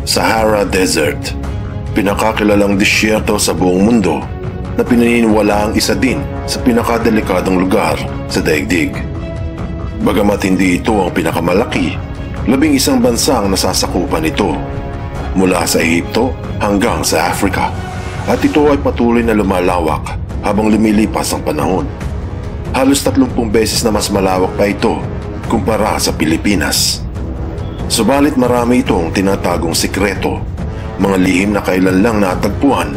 Sahara Desert, pinakakilalang disyerto sa buong mundo na pinaniniwalaang isa din sa pinakadelikadong lugar sa daigdig. Bagamat hindi ito ang pinakamalaki, 11 bansa ang nasasakupan nito, mula sa Ehipto hanggang sa Africa, at ito ay patuloy na lumalawak habang lumilipas ang panahon. Halos 30 beses na mas malawak pa ito kumpara sa Pilipinas. Subalit marami itong tinatagong sikreto, mga lihim na kailan lang natagpuan,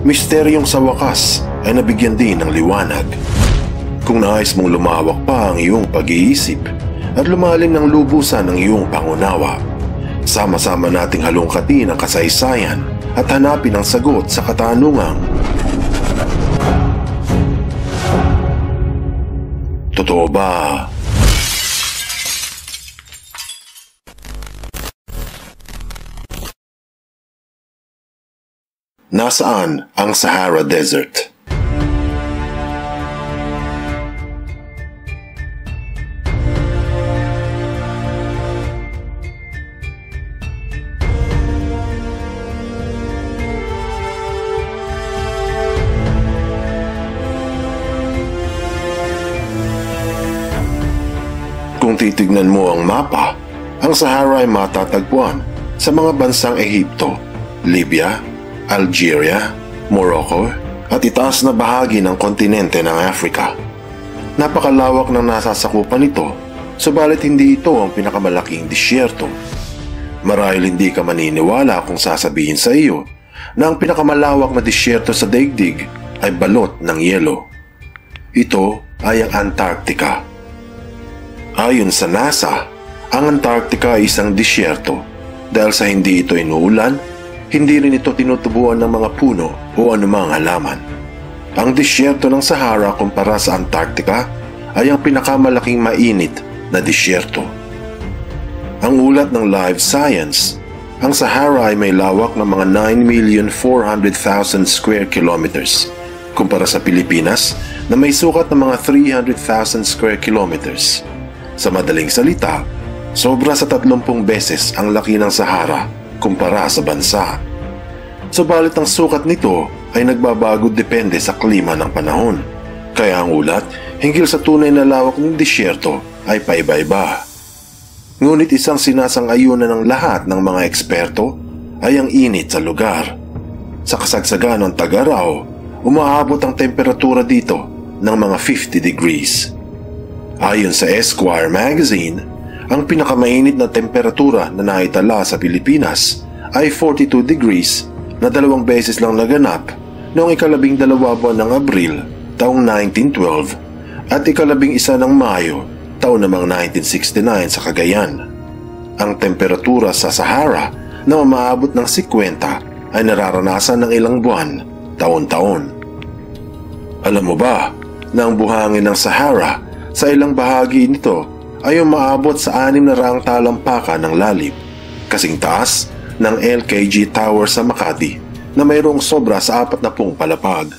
misteryong sa wakas ay nabigyan din ng liwanag. Kung nais mong lumawak pa ang iyong pag-iisip at lumalim ng lubusan ang iyong pangunawa, sama-sama nating halongkatin ang kasaysayan at hanapin ang sagot sa katanungang, totoo ba? Nasaan ang Sahara Desert? Kung titignan mo ang mapa, ang Sahara ay matatagpuan sa mga bansang Ehipto, Libya, Algeria, Morocco, at itaas na bahagi ng kontinente ng Africa. Napakalawak ng nasasakupan nito, subalit hindi ito ang pinakamalaking disyerto. Marahil hindi ka maniniwala kung sasabihin sa iyo na ang pinakamalawak na disyerto sa daigdig ay balot ng yelo. Ito ay ang Antarctica. Ayon sa NASA, ang Antarctica ay isang disyerto dahil sa hindi ito inuulan, hindi rin ito tinutubuan ng mga puno o anumang halaman. Ang disyerto ng Sahara kumpara sa Antarctica ay ang pinakamalaking mainit na disyerto. Ang ulat ng Live Science, ang Sahara ay may lawak ng mga 9,400,000 square kilometers kumpara sa Pilipinas na may sukat ng mga 300,000 square kilometers. Sa madaling salita, sobra sa 30 beses ang laki ng Sahara kumpara sa bansa. Subalit ang sukat nito ay nagbabago depende sa klima ng panahon, kaya ang ulat hinggil sa tunay na lawak ng disyerto ay paiba-iba. Ngunit isang sinasang-ayunan ng lahat ng mga eksperto ay ang init sa lugar. Sa kasagsagan ng tag-araw, umaabot ang temperatura dito ng mga 50 degrees. Ayon sa Esquire magazine, ang pinakamainit na temperatura na naitala sa Pilipinas ay 42 degrees na 2 beses lang naganap noong 12 buwan ng Abril taong 1912 at 11 ng Mayo taon namang 1969 sa Cagayan. Ang temperatura sa Sahara na umaabot ng 50 ay nararanasan ng ilang buwan, taon-taon. Alam mo ba na ang buhangin ng Sahara sa ilang bahagi nito ay umaabot sa 600 talampakan ng lalim, kasing taas ng LKG Tower sa Makati na mayroong sobra sa 40 palapag.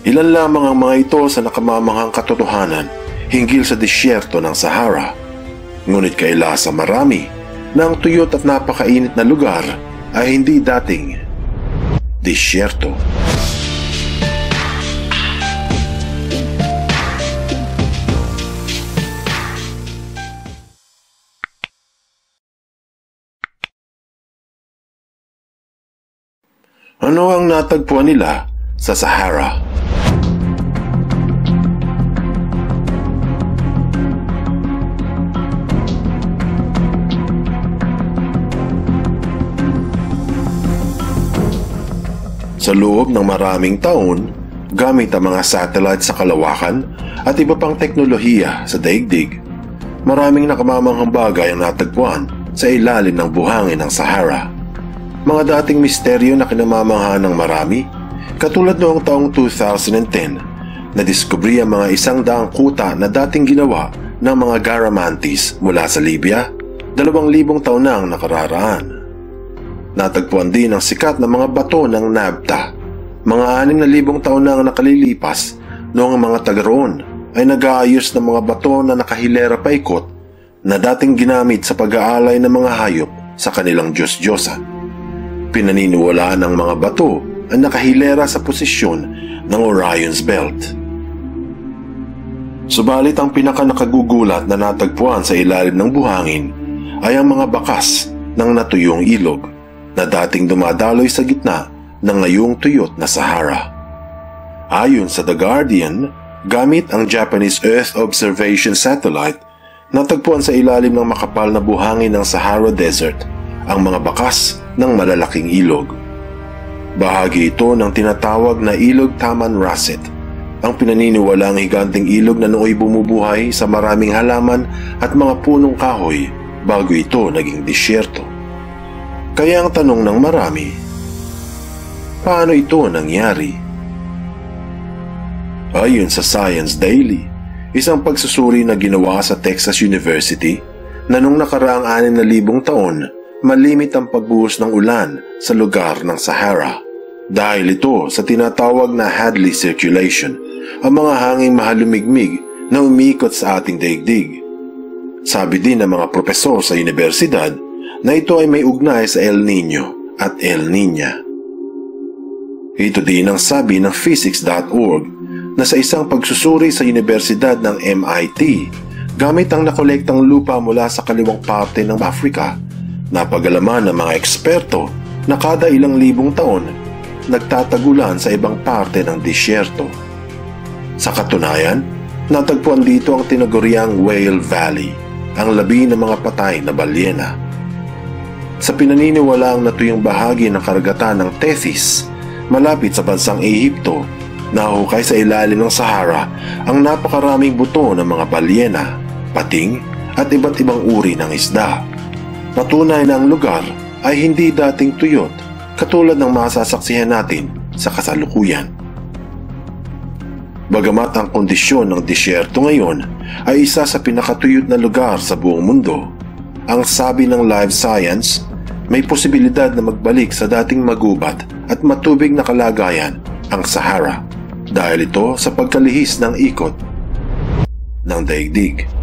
Ilan lamang ang mga ito sa nakamamanghang katotohanan hinggil sa disyerto ng Sahara. Ngunit kaila sa marami na ang tuyot at napakainit na lugar ay hindi dating disyerto. Ano ang natagpuan nila sa Sahara? Sa loob ng maraming taon, gamit ang mga satellite sa kalawakan at iba pang teknolohiya sa daigdig, maraming nakamamanghang bagay ang natagpuan sa ilalim ng buhangin ng Sahara. Mga dating misteryo na kinamamangha ng marami, katulad noong taong 2010, nadiskubre ang mga 100 kuta na dating ginawa ng mga Garamantes mula sa Libya, 2,000 taon na ang nakararaan. Natagpuan din ang sikat na mga bato ng Nabta, mga 6,000 taon na ang nakalilipas noong ang mga taga roon ay nag-aayos ng mga bato na nakahilera paikot na dating ginamit sa pag-aalay ng mga hayop sa kanilang Diyos-Diyosan. Pinaniniwalaan ng mga bato ang nakahilera sa posisyon ng Orion's Belt. Subalit ang pinakanakagugulat na natagpuan sa ilalim ng buhangin ay ang mga bakas ng natuyong ilog na dating dumadaloy sa gitna ng ngayong tuyot na Sahara. Ayon sa The Guardian, gamit ang Japanese Earth Observation Satellite, natagpuan sa ilalim ng makapal na buhangin ng Sahara Desert ang mga bakas ng malalaking ilog. Bahagi ito ng tinatawag na Ilog Taman Rasset, ang pinaniniwalaang higanting ilog na nooy bumubuhay sa maraming halaman at mga punong kahoy bago ito naging disyerto. Kaya ang tanong ng marami, paano ito nangyari? Ayon sa Science Daily, isang pagsusuri na ginawa sa Texas University na nung nakaraang 6,000 taon, malimit ang pagbuhos ng ulan sa lugar ng Sahara. Dahil ito sa tinatawag na Hadley Circulation, ang mga hanging mahalumigmig na umiikot sa ating daigdig. Sabi din ng mga propesor sa universidad na ito ay may ugnay sa El Nino at El Niña. Ito din ang sabi ng physics.org na sa isang pagsusuri sa universidad ng MIT, gamit ang nakolektang lupa mula sa kaliwang parte ng Africa, napagalaman ng mga eksperto na kada ilang libong taon, nagtatagulan sa ibang parte ng disyerto. Sa katunayan, natagpuan dito ang tinaguriang Whale Valley, ang labi ng mga patay na balyena. Sa pinaniniwalaang natuyong bahagi ng karagatan ng Tethys, malapit sa bansang Ehipto, nahukay sa ilalim ng Sahara ang napakaraming buto ng mga balyena, pating at iba't ibang uri ng isda. Patunay na ang lugar ay hindi dating tuyot katulad ng masasaksihan natin sa kasalukuyan. Bagamat ang kondisyon ng disyerto ngayon ay isa sa pinakatuyot na lugar sa buong mundo, ang sabi ng Live Science, may posibilidad na magbalik sa dating magubat at matubig na kalagayan ang Sahara dahil ito sa pagkalihis ng ikot ng daigdig.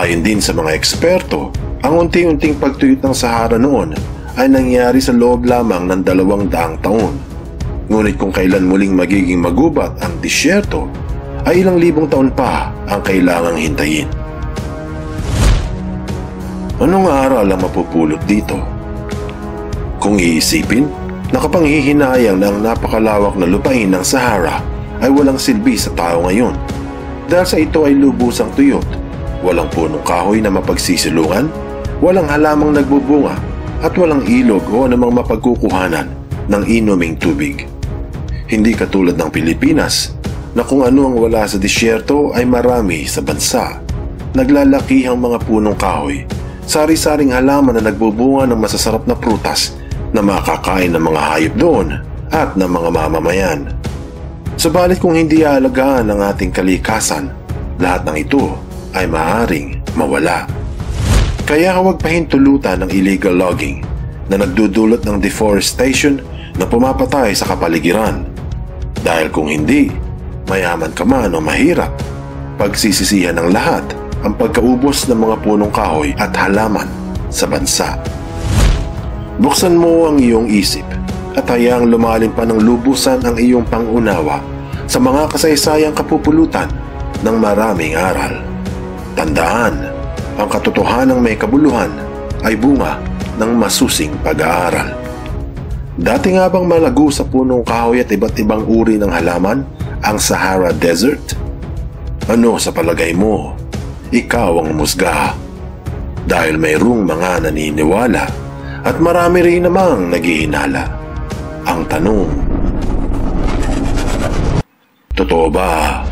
Ayon din sa mga eksperto, ang unti-unting pagtuyot ng Sahara noon ay nangyari sa loob lamang ng 200 taon. Ngunit kung kailan muling magiging magubat ang disyerto, ay ilang libong taon pa ang kailangang hintayin. Anong aral ang mapupulot dito? Kung iisipin, nakapanghihinayang na ang napakalawak na lupain ng Sahara ay walang silbi sa tao ngayon dahil sa ito ay lubusang tuyot, walang punong kahoy na mapagsisilungan, walang halamang nagbubunga at walang ilog o anumang mapagkukuhanan ng inuming tubig. Hindi katulad ng Pilipinas na kung ano ang wala sa disyerto ay marami sa bansa. Naglalakihang mga punong kahoy, sari-saring halaman na nagbubunga ng masasarap na prutas na makakain ng mga hayop doon at ng mga mamamayan. Subalit kung hindi aalagaan ang ating kalikasan, lahat ng ito ay maaaring mawala. Kaya huwag pahintulutan ng illegal logging na nagdudulot ng deforestation na pumapatay sa kapaligiran. Dahil kung hindi, mayaman ka man o mahirap, pagsisisihan ng lahat ang pagkaubos ng mga punong kahoy at halaman sa bansa. Buksan mo ang iyong isip at hayaang lumalim pa ng lubusan ang iyong pangunawa sa mga kasaysayang kapupulutan ng maraming aral. Tandaan, ang katotohanang may kabuluhan ay bunga ng masusing pag-aaral. Dati nga bang malago sa punong kahoy at iba't ibang uri ng halaman ang Sahara Desert? Ano sa palagay mo? Ikaw ang musga. Dahil mayroong mga naniniwala at marami rin namang naghihinala. Ang tanong, totoo ba